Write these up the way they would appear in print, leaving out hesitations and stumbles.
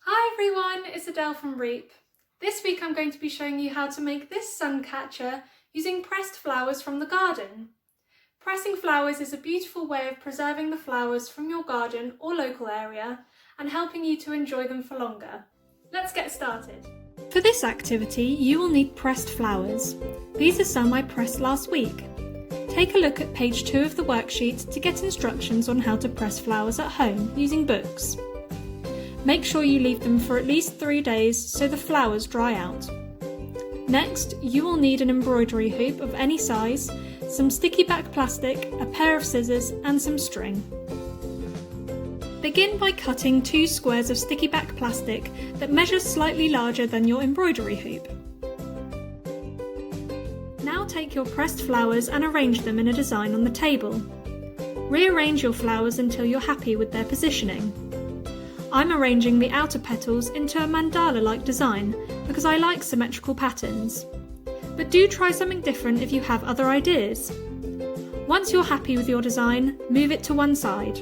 Hi everyone, it's Adele from REEP. This week I'm going to be showing you how to make this Suncatcher using pressed flowers from the garden. Pressing flowers is a beautiful way of preserving the flowers from your garden or local area and helping you to enjoy them for longer. Let's get started. For this activity you will need pressed flowers. These are some I pressed last week. Take a look at page 2 of the worksheet to get instructions on how to press flowers at home using books. Make sure you leave them for at least 3 days so the flowers dry out. Next, you will need an embroidery hoop of any size, some sticky back plastic, a pair of scissors and some string. Begin by cutting 2 squares of sticky back plastic that measure slightly larger than your embroidery hoop. Now take your pressed flowers and arrange them in a design on the table. Rearrange your flowers until you're happy with their positioning. I'm arranging the outer petals into a mandala-like design because I like symmetrical patterns. But do try something different if you have other ideas. Once you're happy with your design, move it to one side.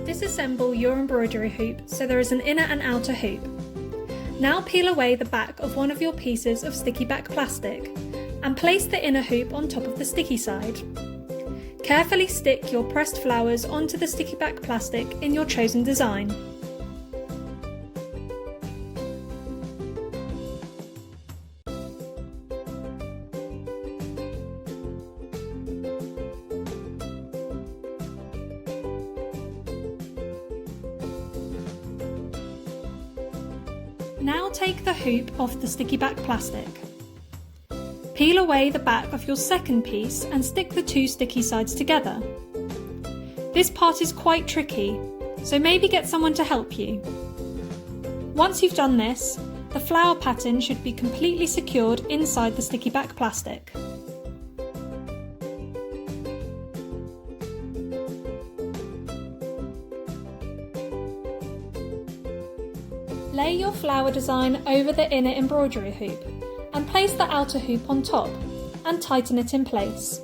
Disassemble your embroidery hoop so there is an inner and outer hoop. Now peel away the back of one of your pieces of sticky back plastic and place the inner hoop on top of the sticky side. Carefully stick your pressed flowers onto the sticky back plastic in your chosen design. Now take the hoop off the sticky back plastic. Peel away the back of your second piece and stick the 2 sticky sides together. This part is quite tricky, so maybe get someone to help you. Once you've done this, the flower pattern should be completely secured inside the sticky back plastic. Lay your flower design over the inner embroidery hoop and place the outer hoop on top and tighten it in place.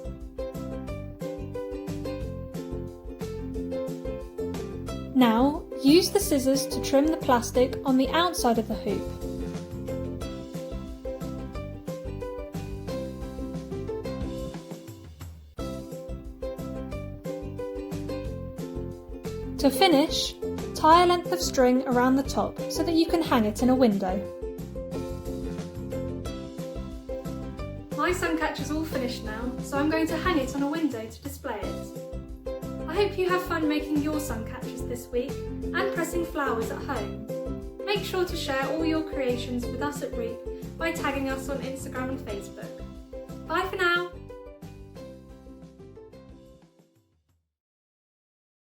Now use the scissors to trim the plastic on the outside of the hoop. To finish, tie a length of string around the top so that you can hang it in a window. My Suncatcher's all finished now, so I'm going to hang it on a window to display it. I hope you have fun making your Suncatchers this week and pressing flowers at home. Make sure to share all your creations with us at REEP by tagging us on Instagram and Facebook. Bye for now!